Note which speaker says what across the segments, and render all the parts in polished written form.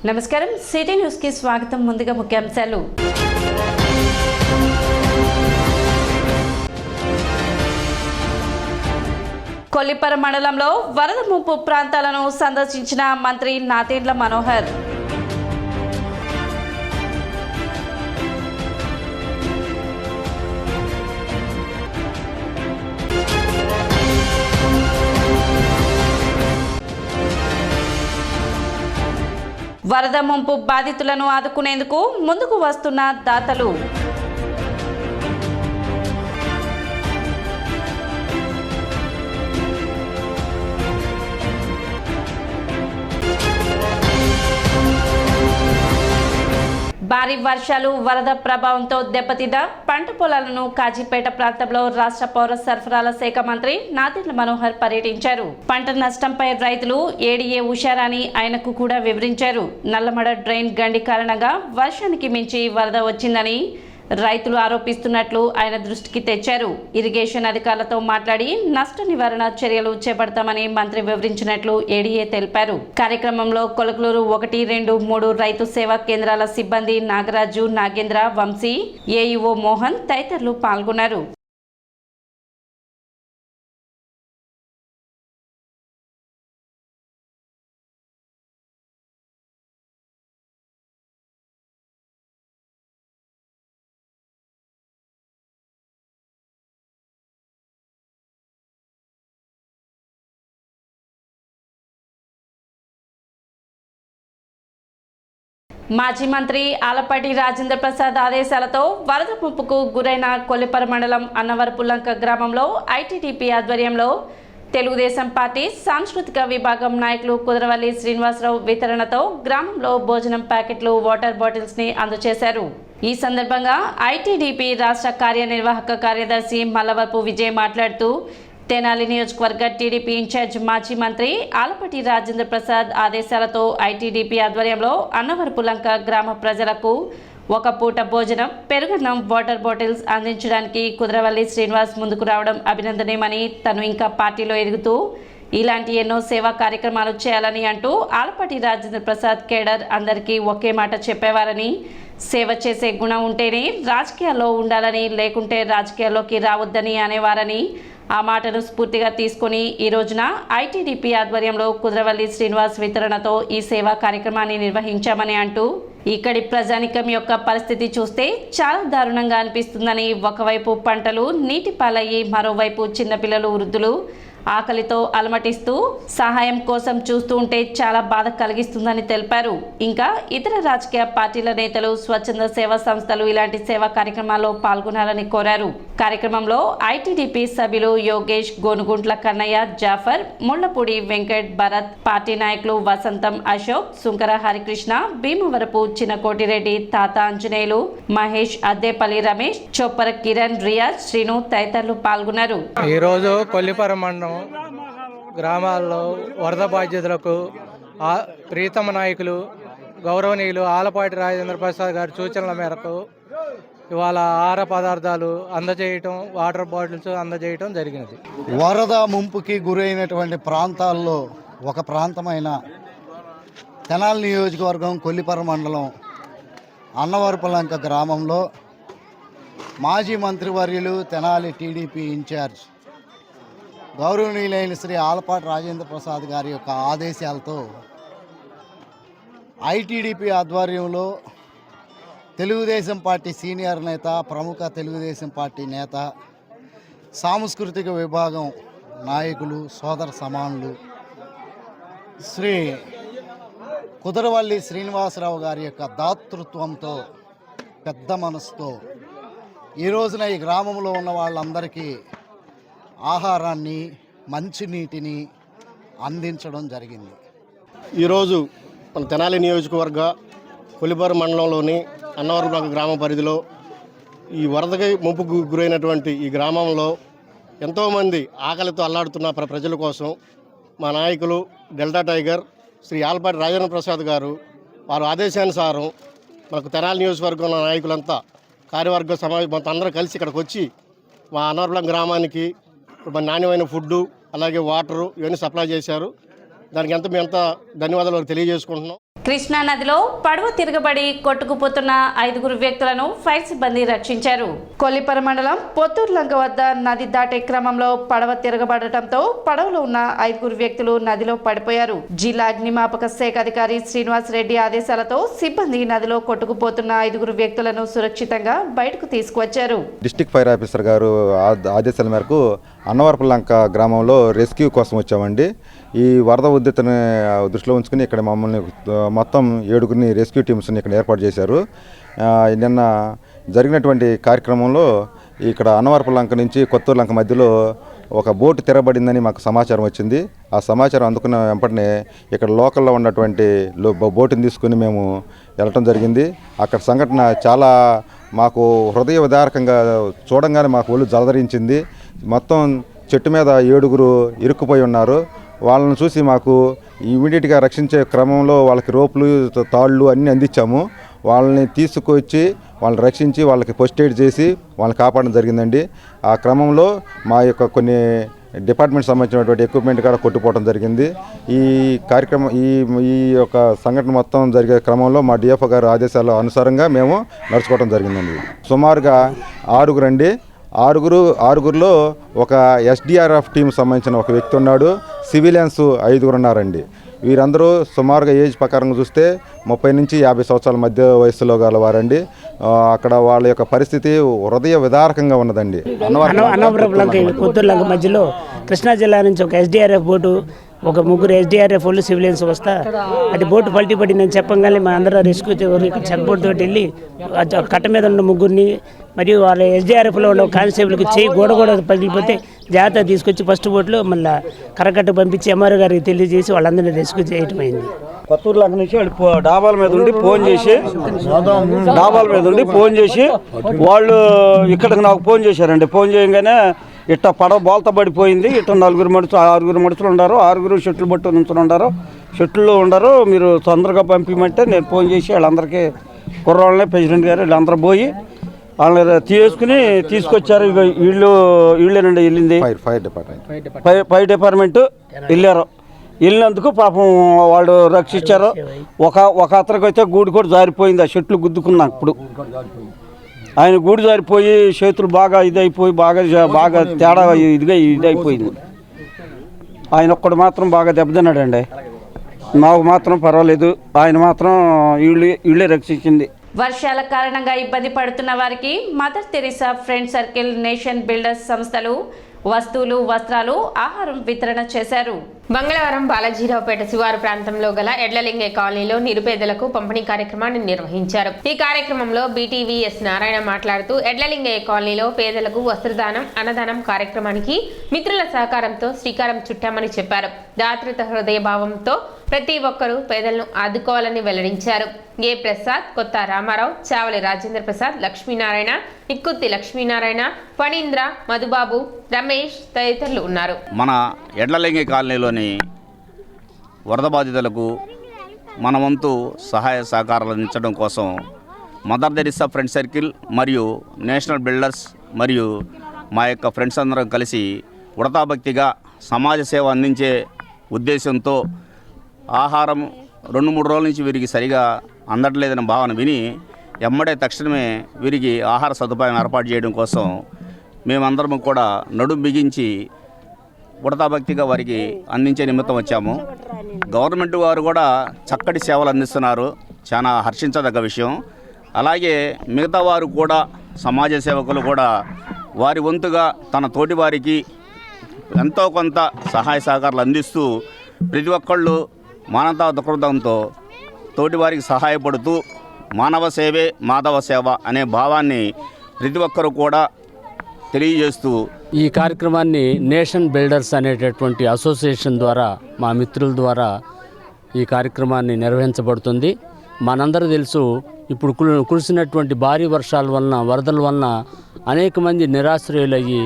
Speaker 1: నమస్కారం city news కి స్వాగతం. ముందుగా ముఖ్యాంశాలు. కొల్లిపర మండలంలో వరద ముంపు ప్రాంతాలను సందర్శించిన మంత్రి నాదెండ్ల మనోహర్. వరద ముంపు బాధితులను ఆదుకునేందుకు ముందుకు వస్తున్న దాతలు. భారీ వర్షాలు, వరద ప్రభావంతో దెబ్బతిన్న పంట పొలాలను కాజీపేట ప్రాంతంలో రాష్ట్ర పౌర సరఫరాల శాఖ మంత్రి నాదెండ్ల మనోహర్ పర్యటించారు. పంట నష్టంపై రైతులు ఏడీఏ ఉషారాని ఆయనకు కూడా వివరించారు. నల్లమడ డ్రైన్ గండి కారణంగా వర్షానికి మించి వరద వచ్చిందని రైతులు ఆరోపిస్తున్నట్లు ఆయన దృష్టికి తెచ్చారు. ఇరిగేషన్ అధికారులతో మాట్లాడి నష్ట నివారణ చర్యలు చేపడతామని మంత్రి వివరించినట్లు ఏడీఏ తెలిపారు. కార్యక్రమంలో కొలకలూరు 1, 2, 3 రైతు సేవా కేంద్రాల సిబ్బంది నాగరాజు, నాగేంద్ర, వంశీ, ఏఈఓ మోహన్ తదితరులు పాల్గొన్నారు. మాజీ మంత్రి ఆలపాటి రాజేంద్ర ప్రసాద్ ఆదేశాలతో వరద ముంపుకు గురైన కొల్లిపర మండలం అన్నవరపులంక గ్రామంలో ఐటీడీపీ ఆధ్వర్యంలో తెలుగుదేశం పార్టీ సాంస్కృతిక విభాగం నాయకులు కుదరవల్లి శ్రీనివాసరావు వితరణతో గ్రామంలో భోజనం ప్యాకెట్లు, వాటర్ బాటిల్స్ ని అందజేశారు. ఈ సందర్భంగా ఐటీడీపీ రాష్ట్ర కార్యనిర్వాహక కార్యదర్శి మల్లవరపు విజయ్ మాట్లాడుతూ తెనాలి నియోజకవర్గ టీడీపీ ఇన్ఛార్జ్ మాజీ మంత్రి ఆలపాటి రాజేంద్ర ప్రసాద్ ఆదేశాలతో ఐటీడీపీ ఆధ్వర్యంలో అన్నవరపులంక గ్రామ ప్రజలకు ఒక పూట భోజనం, పెరుగన్నం, వాటర్ బాటిల్స్ అందించడానికి కుదరవల్లి శ్రీనివాస్ ముందుకు రావడం అభినందనీయమని, తను ఇంకా పార్టీలో ఎదుగుతూ ఇలాంటి ఎన్నో సేవా కార్యక్రమాలు చేయాలని అంటూ ఆలపాటి రాజేంద్ర ప్రసాద్ కేడర్ అందరికీ ఒకే మాట చెప్పేవారని, సేవ చేసే గుణం ఉంటేనే రాజకీయాల్లో ఉండాలని, లేకుంటే రాజకీయాల్లోకి రావద్దని అనేవారని, ఆ మాటను స్ఫూర్తిగా తీసుకుని ఈ రోజున ఐటీడీపీ ఆధ్వర్యంలో కుదరవల్లి శ్రీనివాస్ వితరణతో ఈ సేవా కార్యక్రమాన్ని నిర్వహించామని అంటూ, ఇక్కడి ప్రజానికం యొక్క పరిస్థితి చూస్తే చాలా దారుణంగా అనిపిస్తుందని, ఒకవైపు పంటలు నీటి పాలయ్యి మరోవైపు చిన్నపిల్లలు, వృద్ధులు ఆకలితో అలమటిస్తూ సహాయం కోసం చూస్తూ ఉంటే చాలా బాధ కలిగిస్తుందని తెలిపారు. ఇంకా ఇతర రాజకీయ పార్టీల నేతలు, స్వచ్ఛంద సేవా సంస్థలు ఇలాంటి సేవా కార్యక్రమాల్లో పాల్గొనాలని కోరారు. కార్యక్రమంలో ఐటీడీపీ సభ్యులు యోగేష్, గోనుగుంట్ల కన్నయ్య, జాఫర్, ముళ్లపూడి వెంకట్, భరత్, పార్టీ నాయకులు వసంతం, అశోక్, సుంకర హరికృష్ణ, భీమవరపు చిన్నకోటిరెడ్డి, తాత ఆంజనేయులు, మహేష్, అద్దేపల్లి రమేష్, చొప్పర కిరణ్, రియాజ్, శ్రీను తదితరులు పాల్గొన్నారు.
Speaker 2: ఈరోజు కొల్లిపర మండలం గ్రామాల్లో వరద బాధ్యతలకు ప్రీతమ నాయకులు గౌరవనీయులు ఆలపాటి రాజేంద్ర ప్రసాద్ గారి సూచనల మేరకు ఇవాళ ఆహార పదార్థాలు అందజేయటం, వాటర్ బాటిల్స్ అందజేయటం జరిగినది.
Speaker 3: వరద ముంపుకి గురైనటువంటి ప్రాంతాల్లో ఒక ప్రాంతమైన తెనాలి నియోజకవర్గం కొల్లిపర మండలం అన్నవరపులంక గ్రామంలో మాజీ మంత్రివర్యులు, తెనాలి టీడీపీ ఇన్ఛార్జ్ గౌరవనీయులైన శ్రీ ఆలపాటి రాజేంద్ర ప్రసాద్ గారి యొక్క ఆదేశాలతో ఐటీడీపీ ఆధ్వర్యంలో తెలుగుదేశం పార్టీ సీనియర్ నేత, ప్రముఖ తెలుగుదేశం పార్టీ నేత, సాంస్కృతిక విభాగం నాయకులు, సోదర సమానులు శ్రీ కుదరవల్లి శ్రీనివాసరావు గారి యొక్క దాతృత్వంతో, పెద్ద మనసుతో ఈ రోజున ఈ గ్రామంలో ఉన్న వాళ్ళందరికీ ఆహారాన్ని, మంచినీటిని అందించడం జరిగింది.
Speaker 4: ఈరోజు మన తెనాలి నియోజకవర్గ కొల్లిపర మండలంలోని అన్నవరపులంక గ్రామ పరిధిలో ఈ వరదకి ముంపుకు గురైనటువంటి ఈ గ్రామంలో ఎంతోమంది ఆకలితో అల్లాడుతున్న ప్రజల కోసం మా నాయకులు డెల్టా టైగర్ శ్రీ ఆలపాటి రాజేంద్ర ప్రసాద్ గారు వారు ఆదేశానుసారం మనకు తెనాలి నియోజకవర్గంలో నాయకులంతా కార్యవర్గ సమావేశం అందరూ కలిసి ఇక్కడికి వచ్చి మా అన్నవరపులంక గ్రామానికి నాణ్యమైన ఫుడ్డు, అలాగే వాటరు ఇవన్నీ సప్లై చేశారు. దానికి మేము ఎంత ధన్యవాదాలు తెలియజేసుకుంటున్నాం.
Speaker 1: కృష్ణా నదిలో పడవ తిరగబడి కొట్టుకుపోతున్న 5 వ్యక్తులను ఫైర్ సిబ్బంది రక్షించారు. కొల్లిపర మండలం పొత్తూర్లంక వద్ద నది దాటే క్రమంలో పడవ తిరగబడటంతో పడవలో ఉన్న 5 వ్యక్తులు నదిలో పడిపోయారు. జిల్లా అగ్నిమాపక శాఖ అధికారి శ్రీనివాస్ రెడ్డి ఆదేశాలతో సిబ్బంది నదిలో కొట్టుకుపోతున్న 5 వ్యక్తులను సురక్షితంగా బయటకు తీసుకువచ్చారు.
Speaker 5: డిస్ట్రిక్ట్ ఫైర్ ఆఫీసర్ గారు ఆదేశాల మేరకు అన్నవరపులంక గ్రామంలో రెస్క్యూ కోసం వచ్చామండి. ఈ వరద ఉద్ధృతిని దృష్టిలో ఉంచుకుని ఇక్కడ మమ్మల్ని మొత్తం 7 రెస్క్యూ టీమ్స్ని ఇక్కడ ఏర్పాటు చేశారు. నిన్న జరిగినటువంటి కార్యక్రమంలో ఇక్కడ అన్నవరపులంక నుంచి కొత్తూరులంక మధ్యలో ఒక బోటు తిరగబడిందని మాకు సమాచారం వచ్చింది. ఆ సమాచారం అందుకున్న వెంటనే ఇక్కడ లోకల్లో ఉన్నటువంటి బోటుని తీసుకుని మేము వెళ్ళటం జరిగింది. అక్కడ సంఘటన చాలా మాకు హృదయ విదారకంగా చూడంగానే మాకు ఒళ్ళు జలధరించింది. మొత్తం చెట్టు మీద 7 ఇరుక్కుపోయి ఉన్నారు. వాళ్ళని చూసి మాకు ఇమీడియట్గా రక్షించే క్రమంలో వాళ్ళకి రోపులు తాళ్ళు అన్నీ అందించాము. వాళ్ళని తీసుకొచ్చి వాళ్ళని రక్షించి వాళ్ళకి ఫస్ట్ ఎయిడ్ చేసి వాళ్ళని కాపాడడం జరిగిందండి. ఆ క్రమంలో మా యొక్క కొన్ని డిపార్ట్మెంట్ సంబంధించినటువంటి ఎక్విప్మెంట్ కూడా కొట్టుపోవడం జరిగింది. ఈ కార్యక్రమం ఈ యొక్క సంఘటన మొత్తం జరిగే క్రమంలో మా డిఎఫ్ఓ గారి ఆదేశాల అనుసారంగా మేము నడుచుకోవడం జరిగిందండి. సుమారుగా 6 అండి. 6లో ఒక ఎస్డిఆర్ఎఫ్ టీం సంబంధించిన ఒక వ్యక్తి ఉన్నాడు. సివిలియన్స్ 5 ఉన్నారండి. వీరందరూ సుమారుగా ఏజ్ ప్రకారంగా చూస్తే 30 నుంచి 50 సంవత్సరాల మధ్య వయసులో గలవారండి. అక్కడ వాళ్ళ యొక్క పరిస్థితి హృదయ విదారకంగా ఉన్నదండి.
Speaker 6: అన్నవరపులంక పొత్తూర్లంక మధ్యలో కృష్ణా జిల్లా నుంచి ఒక ఎస్డిఆర్ఎఫ్ బోటు, ఒక 3 ఎస్డిఆర్ఎఫ్ వాళ్ళు సివిలియన్స్ వస్తా అది బోటు పల్టీ పడిందని చెప్పగానే మా అందరూ రెస్క్యూ చెక్ బోట్ తోటి వెళ్ళి కట్ట మీద ఉన్న 3 మరియు వాళ్ళ ఎస్డిఆర్ఎఫ్లో ఉన్న కానిస్టేబుల్కి చేయి గోడ పగిలిపోతే జాగ్రత్త తీసుకొచ్చి ఫస్ట్ బోట్లో మళ్ళీ కరకట్ట పంపించి ఎంఆర్ఓ గారికి తెలియజేసి వాళ్ళందరినీ రెస్క్యూ చేయటం అయింది.
Speaker 7: కొత్తూరులంక నుంచి వాళ్ళు డాబాల మీద ఉండి ఫోన్ చేసి వాళ్ళు ఇక్కడికి నాకు ఫోన్ చేశారండి. ఫోన్ చేయగానే ఇట్ట పడవ బోల్త పడిపోయింది, ఇట్ట 6 మనుషులు ఉన్నారు, 6 షెట్లు పట్టు నుంచుని ఉన్నారు, షెట్లో ఉండరు, మీరు తొందరగా పంపించమంటే నేను ఫోన్ చేసి వాళ్ళందరికీ కుర్రాళ్ళని ప్రెసిడెంట్ గారు వీళ్ళందరూ పోయి వాళ్ళని తీసుకొచ్చారు. ఇక వీళ్ళేనండి వెళ్ళింది ఫైర్ డిపార్ట్మెంట్ వెళ్ళినందుకు పాపం వాళ్ళు రక్షించారు. ఒక అతనికి అయితే గూడు కూడా జారిపోయింది. ఆ చెట్లు గుద్దుకున్నా ఇప్పుడు ఆయన గూడు జారిపోయి చేతులు బాగా ఇదైపోయి బాగా తేడా ఇదైపోయింది. ఆయన ఒక్కడు మాత్రం బాగా దెబ్బతిన్నాడండి. నాకు మాత్రం పర్వాలేదు, ఆయన మాత్రం వీళ్ళే రక్షించింది.
Speaker 1: వర్షాల కారణంగా ఇబ్బంది పడుతున్న వారికి mother Teresa friend circle, nation builders సంస్థలు వస్తువులు, వస్త్రాలు, ఆహారం వితరణ చేశారు.
Speaker 8: మంగళవారం బాలాజీరావుపేట శివారు ప్రాంతంలో గల ఎడ్లలింగే కాలనీలో నిరుపేదలకు పంపిణీ కార్యక్రమాన్ని నిర్వహించారు. ఈ కార్యక్రమంలో బీటీవీఎస్ నారాయణ మాట్లాడుతూ ఎడ్లలింగే కాలనీలో పేదలకు వస్త్రదానం, అన్నదానం కార్యక్రమానికి మిత్రుల సహకారంతో శ్రీకారం చుట్టామని చెప్పారు. దాతృత హృదయ భావంతో ప్రతి ఒక్కరూ పేదలను ఆదుకోవాలని వెల్లడించారు. ఏ ప్రసాద్, కొత్త రామారావు, చావలి రాజేంద్ర ప్రసాద్, లక్ష్మీనారాయణ, ఇక్కుత్తి లక్ష్మీనారాయణ, ఫణీంద్ర, మధుబాబు, రమేష్ తదితరులు ఉన్నారు.
Speaker 9: మన ఎడ్లలింగే కాలనీలోని వరద బాధితులకు మన వంతు సహాయ సహకారాలు అందించడం కోసం మదర్ తెరీసా ఫ్రెండ్ సర్కిల్ మరియు నేషనల్ బిల్డర్స్ మరియు మా యొక్క ఫ్రెండ్స్ అందరం కలిసి ఉడతాభక్తిగా సమాజ సేవ అందించే ఉద్దేశంతో ఆహారం 2-3 రోజుల నుంచి వీరికి సరిగా అందట్లేదన్న భావన విని ఎమ్మడే తక్షణమే వీరికి ఆహార సదుపాయం ఏర్పాటు చేయడం కోసం మేమందరం కూడా నడుం బిగించి ఉడతాభక్తిగా వారికి అందించే నిమిత్తం వచ్చాము. గవర్నమెంట్ వారు కూడా చక్కటి సేవలు అందిస్తున్నారు, చాలా హర్షించదగ్గ విషయం. అలాగే మిగతా వారు కూడా సమాజ సేవకులు కూడా వారి వంతుగా తన తోటి వారికి ఎంతో కొంత సహాయ సహకారాలు అందిస్తూ ప్రతి ఒక్కళ్ళు మానవతా దృక్పథంతో తోటివారికి సహాయపడుతూ మానవ సేవే మాధవ సేవ అనే భావాన్ని ప్రతి ఒక్కరూ కూడా తెలియజేస్తూ
Speaker 10: ఈ కార్యక్రమాన్ని నేషన్ బిల్డర్స్ అనేటటువంటి అసోసియేషన్ ద్వారా మా మిత్రుల ద్వారా ఈ కార్యక్రమాన్ని నిర్వహించబడుతుంది. మనందరూ తెలుసు, ఇప్పుడు కురిసినటువంటి భారీ వర్షాల వలన, వరదల వలన అనేక మంది నిరాశ్రయులయ్యి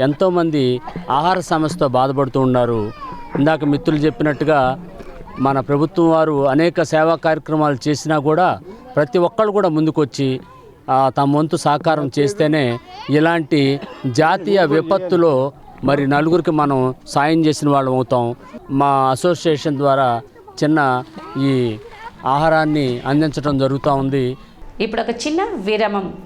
Speaker 10: ఎంతోమంది ఆహార సమస్యతో బాధపడుతూ ఉన్నారు. ఇందాక మిత్రులు చెప్పినట్టుగా మన ప్రభుత్వం వారు అనేక సేవా కార్యక్రమాలు చేసినా కూడా ప్రతి ఒక్కళ్ళు కూడా ముందుకొచ్చి తమ వంతు సహకారం చేస్తేనే ఇలాంటి జాతీయ విపత్తులో మరి నలుగురికి మనం సాయం చేసిన వాళ్ళం అవుతాం. మా అసోసియేషన్ ద్వారా చిన్న ఈ ఆహారాన్ని అందించడం జరుగుతూ ఉంది.
Speaker 1: ఇప్పుడు ఒక చిన్న విరామం.